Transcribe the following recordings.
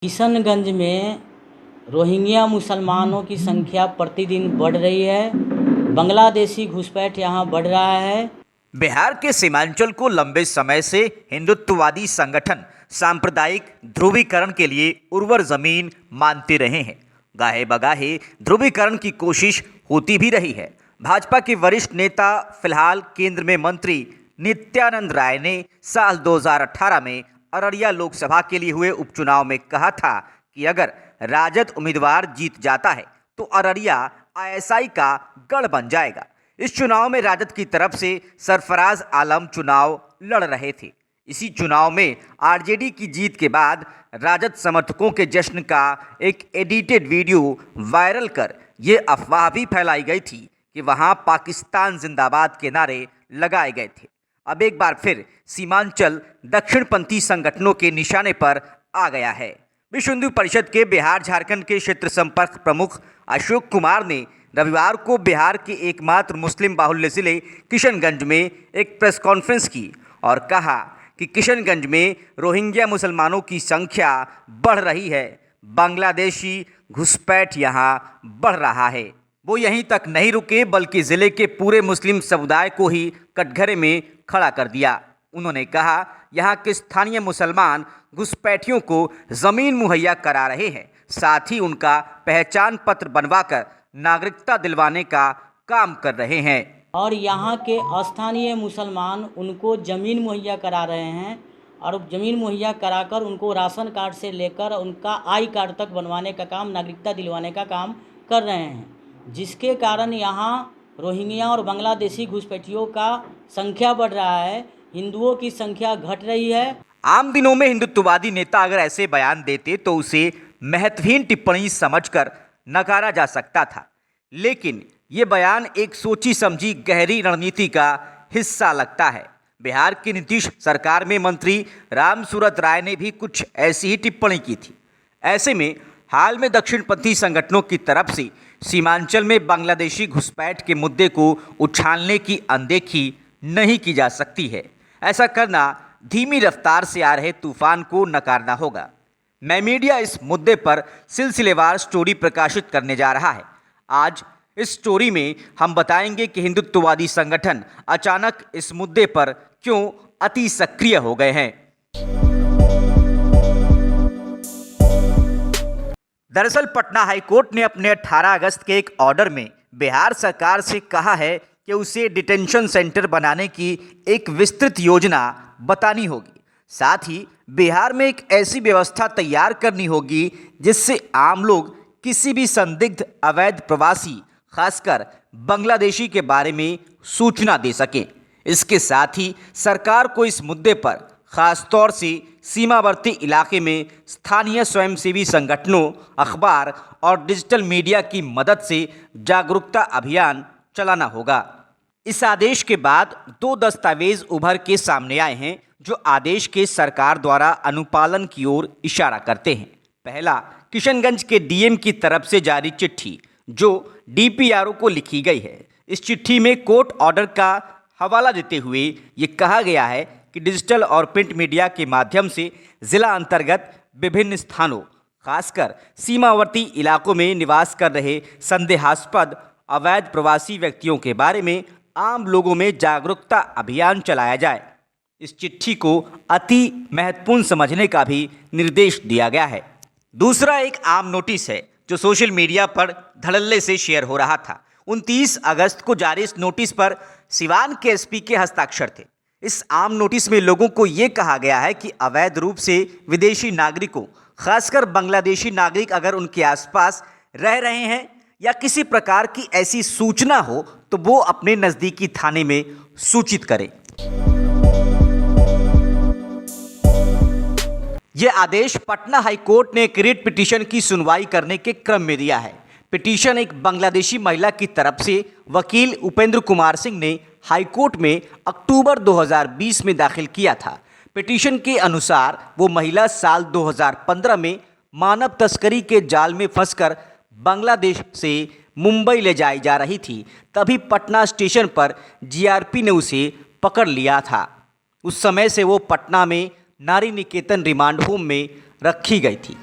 किशनगंज में रोहिंग्या मुसलमानों की संख्या प्रतिदिन बढ़ रही है। बांग्लादेशी घुसपैठ यहाँ बढ़ रहा है। बिहार के सीमांचल को लंबे समय से हिंदुत्ववादी संगठन सांप्रदायिक ध्रुवीकरण के लिए उर्वर जमीन मानते रहे हैं। गाहे बगाहे ध्रुवीकरण की कोशिश होती भी रही है। भाजपा के वरिष्ठ नेता फिलहाल केंद्र में मंत्री नित्यानंद राय ने साल 2018 में अररिया लोकसभा के लिए हुए उपचुनाव में कहा था कि अगर राजद उम्मीदवार जीत जाता है तो अररिया आईएसआई का गढ़ बन जाएगा। इस चुनाव में राजद की तरफ से सरफराज आलम चुनाव लड़ रहे थे। इसी चुनाव में आरजेडी की जीत के बाद राजद समर्थकों के जश्न का एक एडिटेड वीडियो वायरल कर ये अफवाह भी फैलाई गई थी कि वहां पाकिस्तान जिंदाबाद के नारे लगाए गए थे। अब एक बार फिर सीमांचल दक्षिणपंथी संगठनों के निशाने पर आ गया है। विश्व हिंदू परिषद के बिहार झारखंड के क्षेत्र संपर्क प्रमुख अशोक कुमार ने रविवार को बिहार के एकमात्र मुस्लिम बाहुल्य जिले किशनगंज में एक प्रेस कॉन्फ्रेंस की और कहा कि किशनगंज में रोहिंग्या मुसलमानों की संख्या बढ़ रही है। बांग्लादेशी घुसपैठ यहाँ बढ़ रहा है। वो यहीं तक नहीं रुके बल्कि जिले के पूरे मुस्लिम समुदाय को ही कटघरे में खड़ा कर दिया। उन्होंने कहा यहाँ के स्थानीय मुसलमान घुसपैठियों को ज़मीन मुहैया करा रहे हैं, साथ ही उनका पहचान पत्र बनवाकर नागरिकता दिलवाने का काम कर रहे हैं और यहाँ के स्थानीय मुसलमान उनको ज़मीन मुहैया करा रहे हैं और ज़मीन मुहैया कराकर उनको राशन कार्ड से लेकर उनका आई कार्ड तक बनवाने का काम, नागरिकता दिलवाने का काम कर रहे हैं, जिसके कारण यहाँ रोहिंग्या और बांग्लादेशी घुसपैठियों का संख्या बढ़ रहा है, हिंदुओं की संख्या घट रही है। आम दिनों में हिंदुत्ववादी नेता अगर ऐसे बयान देते तो उसे महत्वहीन टिप्पणी समझकर नकारा जा सकता था, लेकिन ये बयान एक सोची समझी गहरी रणनीति का हिस्सा लगता है। बिहार की नीतीश सरकार में मंत्री रामसूरत राय ने भी कुछ ऐसी ही टिप्पणी की थी। ऐसे में हाल में दक्षिणपंथी संगठनों की तरफ से सीमांचल में बांग्लादेशी घुसपैठ के मुद्दे को उछालने की अनदेखी नहीं की जा सकती है। ऐसा करना धीमी रफ्तार से आ रहे तूफान को नकारना होगा। मैं मीडिया इस मुद्दे पर सिलसिलेवार स्टोरी प्रकाशित करने जा रहा है। आज इस स्टोरी में हम बताएंगे कि हिंदुत्ववादी संगठन अचानक इस मुद्दे पर क्यों अति सक्रिय हो गए हैं। दरअसल पटना हाईकोर्ट ने अपने 18 अगस्त के एक ऑर्डर में बिहार सरकार से कहा है कि उसे डिटेंशन सेंटर बनाने की एक विस्तृत योजना बतानी होगी। साथ ही बिहार में एक ऐसी व्यवस्था तैयार करनी होगी जिससे आम लोग किसी भी संदिग्ध अवैध प्रवासी, खासकर बांग्लादेशी के बारे में सूचना दे सकें। इसके साथ ही सरकार को इस मुद्दे पर खास तौर से सीमावर्ती इलाके में स्थानीय स्वयंसेवी संगठनों, अखबार और डिजिटल मीडिया की मदद से जागरूकता अभियान चलाना होगा। इस आदेश के बाद 2 दस्तावेज उभर के सामने आए हैं जो आदेश के सरकार द्वारा अनुपालन की ओर इशारा करते हैं। पहला, किशनगंज के डीएम की तरफ से जारी चिट्ठी जो डीपीआरओ को लिखी गई है। इस चिट्ठी में कोर्ट ऑर्डर का हवाला देते हुए ये कहा गया है कि डिजिटल और प्रिंट मीडिया के माध्यम से जिला अंतर्गत विभिन्न स्थानों, खासकर सीमावर्ती इलाकों में निवास कर रहे संदेहास्पद अवैध प्रवासी व्यक्तियों के बारे में आम लोगों में जागरूकता अभियान चलाया जाए। इस चिट्ठी को अति महत्वपूर्ण समझने का भी निर्देश दिया गया है। दूसरा एक आम नोटिस है जो सोशल मीडिया पर धड़ल्ले से शेयर हो रहा था। 29 अगस्त को जारी इस नोटिस पर सिवान के एसपी के हस्ताक्षर थे। इस आम नोटिस में लोगों को ये कहा गया है कि अवैध रूप से विदेशी नागरिकों, खासकर बांग्लादेशी नागरिक अगर उनके आसपास रह रहे हैं या किसी प्रकार की ऐसी सूचना हो तो वो अपने नज़दीकी थाने में सूचित करें। ये आदेश पटना हाईकोर्ट ने एक रिट पिटीशन की सुनवाई करने के क्रम में दिया है। पिटीशन एक बांग्लादेशी महिला की तरफ से वकील उपेंद्र कुमार सिंह ने हाईकोर्ट में अक्टूबर 2020 में दाखिल किया था। पिटीशन के अनुसार वो महिला साल 2015 में मानव तस्करी के जाल में फंसकर बांग्लादेश से मुंबई ले जाई जा रही थी। तभी पटना स्टेशन पर जीआरपी ने उसे पकड़ लिया था। उस समय से वो पटना में नारी निकेतन रिमांड होम में रखी गई थी।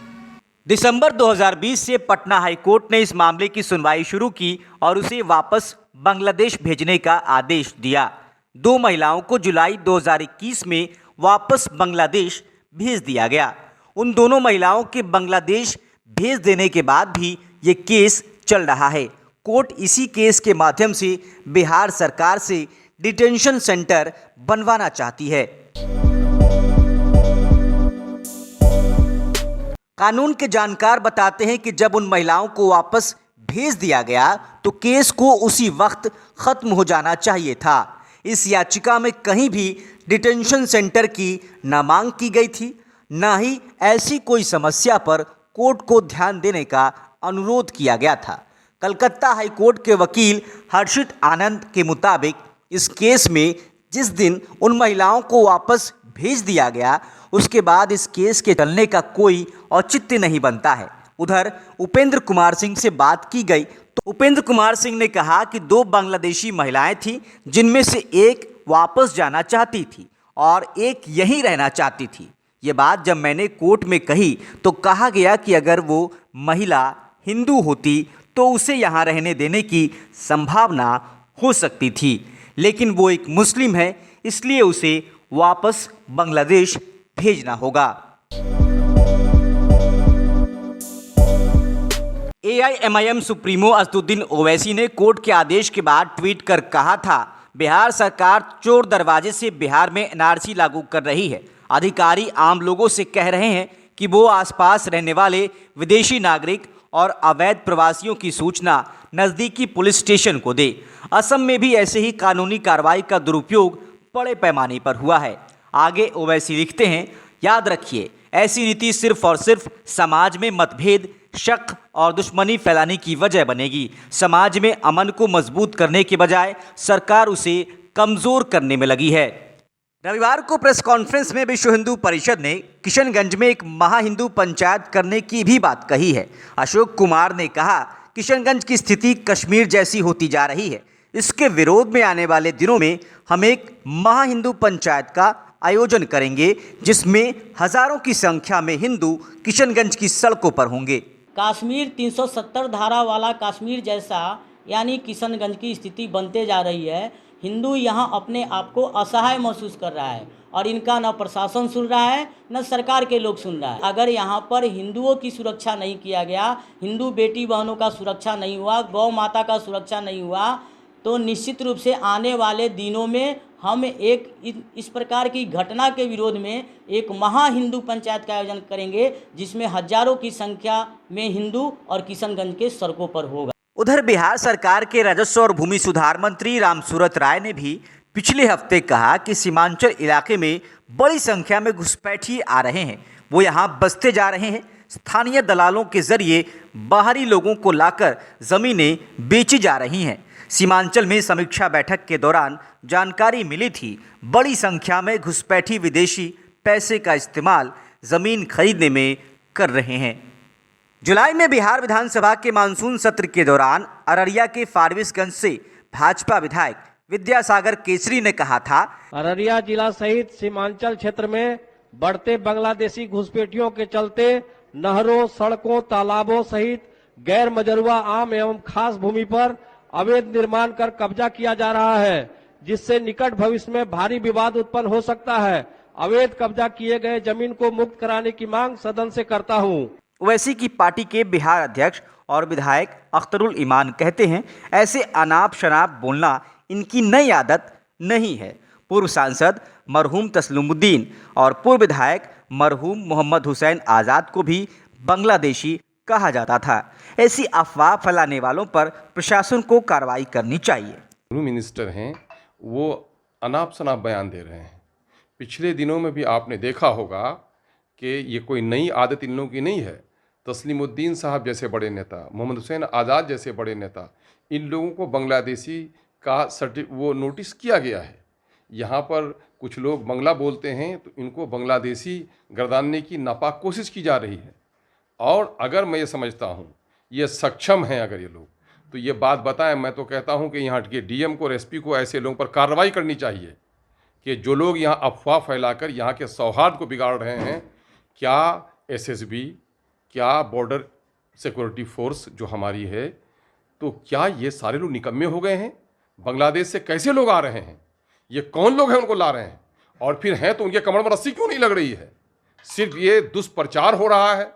दिसंबर 2020 से पटना हाई कोर्ट ने इस मामले की सुनवाई शुरू की और उसे वापस बांग्लादेश भेजने का आदेश दिया। 2 महिलाओं को जुलाई 2021 में वापस बांग्लादेश भेज दिया गया। उन दोनों महिलाओं के बांग्लादेश भेज देने के बाद भी ये केस चल रहा है। कोर्ट इसी केस के माध्यम से बिहार सरकार से डिटेंशन सेंटर बनवाना चाहती है। कानून के जानकार बताते हैं कि जब उन महिलाओं को वापस भेज दिया गया तो केस को उसी वक्त खत्म हो जाना चाहिए था। इस याचिका में कहीं भी डिटेंशन सेंटर की न मांग की गई थी, न ही ऐसी कोई समस्या पर कोर्ट को ध्यान देने का अनुरोध किया गया था। कलकत्ता हाई कोर्ट के वकील हर्षित आनंद के मुताबिक इस केस में जिस दिन उन महिलाओं को वापस भेज दिया गया उसके बाद इस केस के चलने का कोई औचित्य नहीं बनता है। उधर उपेंद्र कुमार सिंह से बात की गई तो उपेंद्र कुमार सिंह ने कहा कि 2 बांग्लादेशी महिलाएं थीं जिनमें से एक वापस जाना चाहती थी और एक यहीं रहना चाहती थी। ये बात जब मैंने कोर्ट में कही तो कहा गया कि अगर वो महिला हिंदू होती तो उसे यहाँ रहने देने की संभावना हो सकती थी, लेकिन वो एक मुस्लिम है इसलिए उसे वापस बांग्लादेश भेजना होगा। AIMIM सुप्रीमो असदुद्दीन ओवैसी ने कोर्ट के आदेश के बाद ट्वीट कर कहा था, बिहार सरकार चोर दरवाजे से बिहार में NRC लागू कर रही है। अधिकारी आम लोगों से कह रहे हैं कि वो आसपास रहने वाले विदेशी नागरिक और अवैध प्रवासियों की सूचना नज़दीकी पुलिस स्टेशन को दे। असम में भी ऐसे ही कानूनी कार्रवाई का दुरुपयोग बड़े पैमाने पर हुआ है। आगे ओवैसी लिखते हैं, याद रखिए ऐसी नीति सिर्फ और सिर्फ समाज में मतभेद, शक और दुश्मनी फैलाने की वजह बनेगी। समाज में अमन को मजबूत करने के बजाय सरकार उसे कमज़ोर करने में लगी है। रविवार को प्रेस कॉन्फ्रेंस में विश्व हिंदू परिषद ने किशनगंज में एक महा हिंदू पंचायत करने की भी बात कही है। अशोक कुमार ने कहा, किशनगंज की स्थिति कश्मीर जैसी होती जा रही है। इसके विरोध में आने वाले दिनों में हम एक महा हिंदू पंचायत का आयोजन करेंगे जिसमें हजारों की संख्या में हिंदू किशनगंज की सड़कों पर होंगे। कश्मीर 370 धारा वाला कश्मीर जैसा यानी किशनगंज की स्थिति बनते जा रही है। हिंदू यहाँ अपने आप को असहाय महसूस कर रहा है और इनका न प्रशासन सुन रहा है न सरकार के लोग सुन रहा है। अगर यहाँ पर हिंदुओं की सुरक्षा नहीं किया गया, हिंदू बेटी बहनों का सुरक्षा नहीं हुआ, गौ माता का सुरक्षा नहीं हुआ, तो निश्चित रूप से आने वाले दिनों में हम इस प्रकार की घटना के विरोध में एक महा हिंदू पंचायत का आयोजन करेंगे जिसमें हजारों की संख्या में हिंदू और किशनगंज के सड़कों पर होगा। उधर बिहार सरकार के राजस्व और भूमि सुधार मंत्री रामसूरत राय ने भी पिछले हफ्ते कहा कि सीमांचल इलाके में बड़ी संख्या में घुसपैठी आ रहे हैं, वो यहाँ बसते जा रहे हैं। स्थानीय दलालों के जरिए बाहरी लोगों को लाकर जमीनें बेची जा रही हैं। सीमांचल में समीक्षा बैठक के दौरान जानकारी मिली थी, बड़ी संख्या में घुसपैठी विदेशी पैसे का इस्तेमाल जमीन खरीदने में कर रहे हैं। जुलाई में बिहार विधानसभा के मानसून सत्र के दौरान अररिया के फारबिसगंज से भाजपा विधायक विद्यासागर केसरी ने कहा था, अररिया जिला सहित सीमांचल क्षेत्र में बढ़ते बांग्लादेशी घुसपैठियों के चलते नहरों, सड़कों, तालाबों सहित गैर मजरूआ आम एवं खास भूमि पर अवैध निर्माण कर कब्जा किया जा रहा है, जिससे निकट भविष्य में भारी विवाद उत्पन्न हो सकता है। अवैध कब्जा किए गए जमीन को मुक्त कराने की मांग सदन से करता हूं। ओवैसी की पार्टी के बिहार अध्यक्ष और विधायक अख्तरुल ईमान कहते हैं, ऐसे अनाप शनाप बोलना इनकी नई आदत नहीं है। पूर्व सांसद मरहूम तस्लीमुद्दीन और पूर्व विधायक मरहूम मोहम्मद हुसैन आज़ाद को भी बांग्लादेशी कहा जाता था। ऐसी अफवाह फैलाने वालों पर प्रशासन को कार्रवाई करनी चाहिए। मिनिस्टर हैं वो अनाप शनाप बयान दे रहे हैं। पिछले दिनों में भी आपने देखा होगा कि ये कोई नई आदत इन लोगों की नहीं है। तस्लीमुद्दीन साहब जैसे बड़े नेता, मोहम्मद हुसैन आज़ाद जैसे बड़े नेता, इन लोगों को बांग्लादेशी का वो नोटिस किया गया है। यहाँ पर कुछ लोग बांग्ला बोलते हैं तो इनको बांग्लादेशी गर्दानने की नापाक कोशिश की जा रही है। और अगर मैं ये समझता हूँ ये सक्षम हैं अगर ये लोग, तो ये बात बताएं। मैं तो कहता हूँ कि यहाँ के डीएम को और एसपी को ऐसे लोगों पर कार्रवाई करनी चाहिए कि जो लोग यहाँ अफवाह फैलाकर यहाँ के सौहार्द को बिगाड़ रहे हैं। क्या एसएसबी, क्या बॉर्डर सिक्योरिटी फोर्स जो हमारी है, तो क्या ये सारे लोग निकम्मे हो गए हैं? बांग्लादेश से कैसे लोग आ रहे हैं? ये कौन लोग हैं उनको ला रहे हैं? और फिर हैं तो उनके कमर में रस्सी क्यों नहीं लग रही है? सिर्फ ये दुष्प्रचार हो रहा है।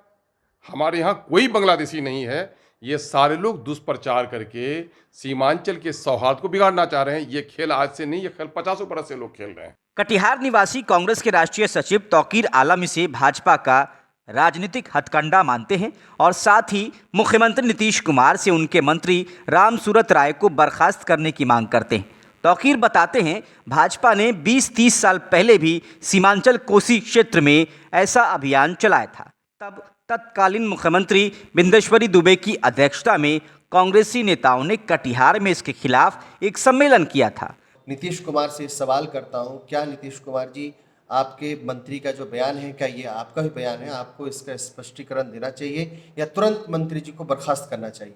हमारे यहाँ कोई बांग्लादेशी नहीं है। ये सारे लोग दुष्प्रचार करके सीमांचल के सौहार्द को बिगाड़ना चाह रहे हैं। ये खेल आज से नहीं, ये खेल 50 बरस से लोग खेल रहे हैं। कटिहार निवासी कांग्रेस के राष्ट्रीय सचिव तौकीर आलम इसे भाजपा का राजनीतिक हथकंडा मानते हैं और साथ ही मुख्यमंत्री नीतीश कुमार से उनके मंत्री रामसूरत राय को बर्खास्त करने की मांग करते हैं। तौकीर बताते हैं, भाजपा ने 20-30 साल पहले भी सीमांचल कोसी क्षेत्र में ऐसा अभियान चलाया था। तब तत्कालीन मुख्यमंत्री बिंदेश्वरी दुबे की अध्यक्षता में कांग्रेसी नेताओं ने कटिहार में इसके खिलाफ एक सम्मेलन किया था। नीतीश कुमार से सवाल करता हूं, क्या नीतीश कुमार जी, आपके मंत्री का जो बयान है, क्या ये आपका ही बयान है? आपको इसका स्पष्टीकरण देना चाहिए या तुरंत मंत्री जी को बर्खास्त करना चाहिए।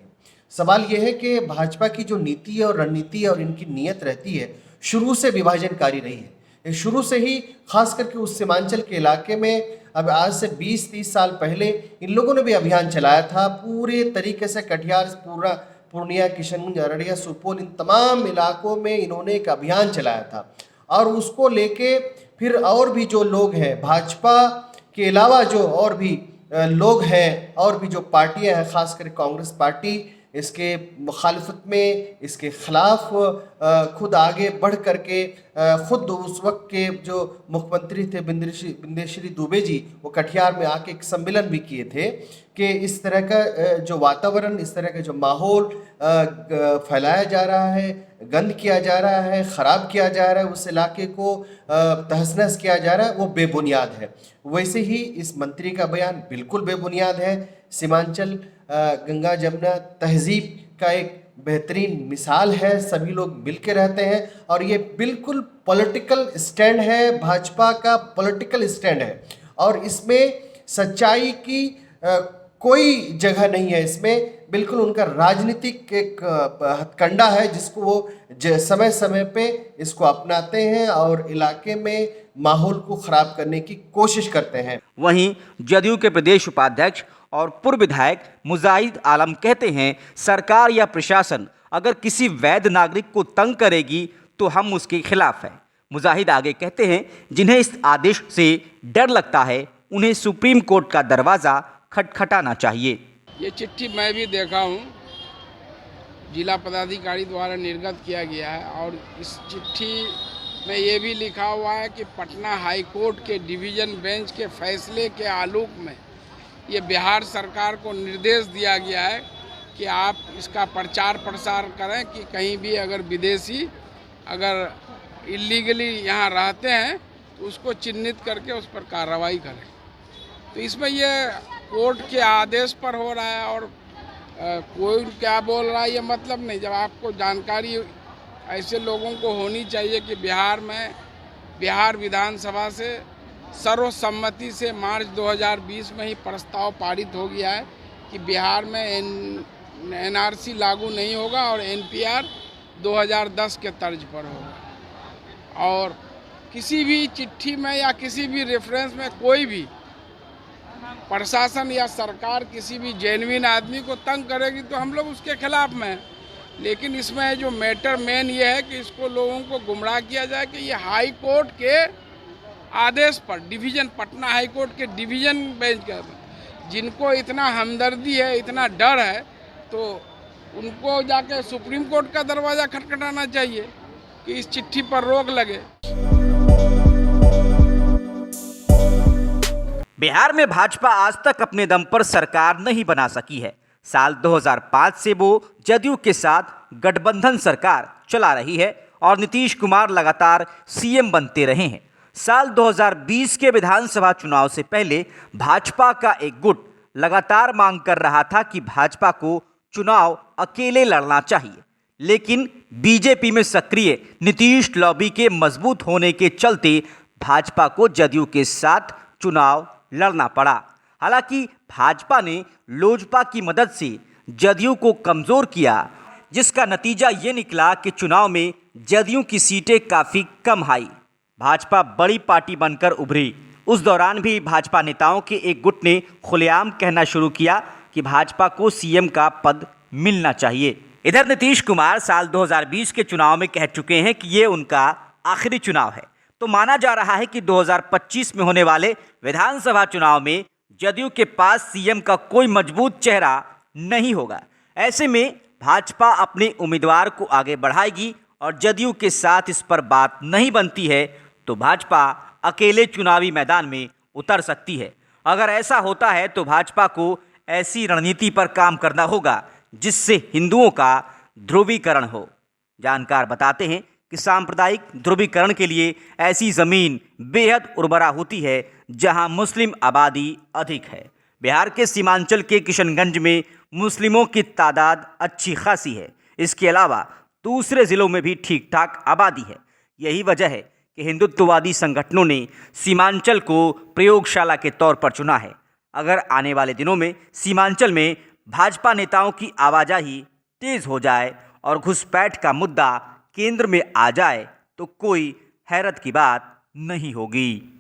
सवाल ये है कि भाजपा की जो नीति और रणनीति और इनकी नीयत रहती है, शुरू से विभाजनकारी रही है। ये शुरू से ही खास करके उस सीमांचल के इलाके में, अब आज से 20-30 साल पहले इन लोगों ने भी अभियान चलाया था। पूरे तरीके से कटिहार, पूर्णिया, किशनगंज, अररिया, सुपौल, इन तमाम इलाकों में इन्होंने एक अभियान चलाया था। और उसको लेके फिर और भी जो लोग हैं, भाजपा के अलावा जो और भी लोग हैं, और भी जो पार्टियां हैं, खासकर कांग्रेस पार्टी, इसके मुखालफत में, इसके खिलाफ खुद आगे बढ़ करके खुद उस वक्त के जो मुख्यमंत्री थे बिंदेश्वरी दुबे जी, वो कटिहार में आके एक सम्मेलन भी किए थे कि इस तरह का जो वातावरण, इस तरह का जो माहौल फैलाया जा रहा है, गंद किया जा रहा है, ख़राब किया जा रहा है, उस इलाके को तहस-नहस किया जा रहा है, वो बेबुनियाद है। वैसे ही इस मंत्री का बयान बिल्कुल बेबुनियाद है। सीमांचल गंगा जमुना तहजीब का एक बेहतरीन मिसाल है। सभी लोग मिलकर रहते हैं और ये बिल्कुल पॉलिटिकल स्टैंड है, भाजपा का पॉलिटिकल स्टैंड है और इसमें सच्चाई की कोई जगह नहीं है। इसमें बिल्कुल उनका राजनीतिक एक हथकंडा है जिसको वो समय समय पे इसको अपनाते हैं और इलाके में माहौल को ख़राब करने की कोशिश करते हैं। वहीं जदयू के प्रदेश उपाध्यक्ष और पूर्व विधायक मुजाहिद आलम कहते हैं, सरकार या प्रशासन अगर किसी वैध नागरिक को तंग करेगी तो हम उसके खिलाफ हैं। मुजाहिद आगे कहते हैं, जिन्हें इस आदेश से डर लगता है उन्हें सुप्रीम कोर्ट का दरवाज़ा खटखटाना चाहिए। ये चिट्ठी मैं भी देखा हूँ, जिला पदाधिकारी द्वारा निर्गत किया गया है और इस चिट्ठी में ये भी लिखा हुआ है कि पटना हाई कोर्ट के डिवीज़न बेंच के फैसले के आलोक में ये बिहार सरकार को निर्देश दिया गया है कि आप इसका प्रचार प्रसार करें कि कहीं भी अगर विदेशी अगर इलीगली यहाँ रहते हैं तो उसको चिन्हित करके उस पर कार्रवाई करें। तो इसमें ये कोर्ट के आदेश पर हो रहा है और कोई क्या बोल रहा है ये मतलब नहीं। जब आपको जानकारी ऐसे लोगों को होनी चाहिए कि बिहार में बिहार विधानसभा से सर्वसम्मति से मार्च 2020 में ही प्रस्ताव पारित हो गया है कि बिहार में एनआरसी लागू नहीं होगा और एनपीआर 2010 के तर्ज पर होगा। और किसी भी चिट्ठी में या किसी भी रेफरेंस में कोई भी प्रशासन या सरकार किसी भी जेन्युइन आदमी को तंग करेगी तो हम लोग उसके खिलाफ में हैं। लेकिन इसमें जो मैटर मेन ये है कि इसको लोगों को गुमराह किया जाए कि ये हाई कोर्ट के आदेश पर डिवीज़न, पटना हाई कोर्ट के डिवीज़न बेंच का, जिनको इतना हमदर्दी है, इतना डर है, तो उनको जाके सुप्रीम कोर्ट का दरवाज़ा खटखटाना चाहिए कि इस चिट्ठी पर रोक लगे। बिहार में भाजपा आज तक अपने दम पर सरकार नहीं बना सकी है। साल 2005 से वो जदयू के साथ गठबंधन सरकार चला रही है और नीतीश कुमार लगातार सीएम बनते रहे हैं। साल 2020 के विधानसभा चुनाव से पहले भाजपा का एक गुट लगातार मांग कर रहा था कि भाजपा को चुनाव अकेले लड़ना चाहिए, लेकिन बीजेपी में सक्रिय नीतीश लॉबी के मजबूत होने के चलते भाजपा को जदयू के साथ चुनाव लड़ना पड़ा। हालांकि भाजपा ने लोजपा की मदद से जदयू को कमज़ोर किया, जिसका नतीजा ये निकला कि चुनाव में जदयू की सीटें काफ़ी कम आई। भाजपा बड़ी पार्टी बनकर उभरी उस दौरान भी भाजपा नेताओं के एक गुट ने खुलेआम कहना शुरू किया कि भाजपा को सीएम का पद मिलना चाहिए। इधर नीतीश कुमार साल 2020 के चुनाव में कह चुके हैं कि ये उनका आखिरी चुनाव है, तो माना जा रहा है कि 2025 में होने वाले विधानसभा चुनाव में जदयू के पास सीएम का कोई मजबूत चेहरा नहीं होगा। ऐसे में भाजपा अपने उम्मीदवार को आगे बढ़ाएगी और जदयू के साथ इस पर बात नहीं बनती है तो भाजपा अकेले चुनावी मैदान में उतर सकती है। अगर ऐसा होता है तो भाजपा को ऐसी रणनीति पर काम करना होगा जिससे हिंदुओं का ध्रुवीकरण हो। जानकार बताते हैं कि सांप्रदायिक ध्रुवीकरण के लिए ऐसी ज़मीन बेहद उर्वरा होती है जहां मुस्लिम आबादी अधिक है। बिहार के सीमांचल के किशनगंज में मुस्लिमों की तादाद अच्छी खासी है। इसके अलावा दूसरे ज़िलों में भी ठीक ठाक आबादी है। यही वजह है कि हिंदुत्ववादी संगठनों ने सीमांचल को प्रयोगशाला के तौर पर चुना है। अगर आने वाले दिनों में सीमांचल में भाजपा नेताओं की आवाजाही तेज हो जाए और घुसपैठ का मुद्दा केंद्र में आ जाए तो कोई हैरत की बात नहीं होगी।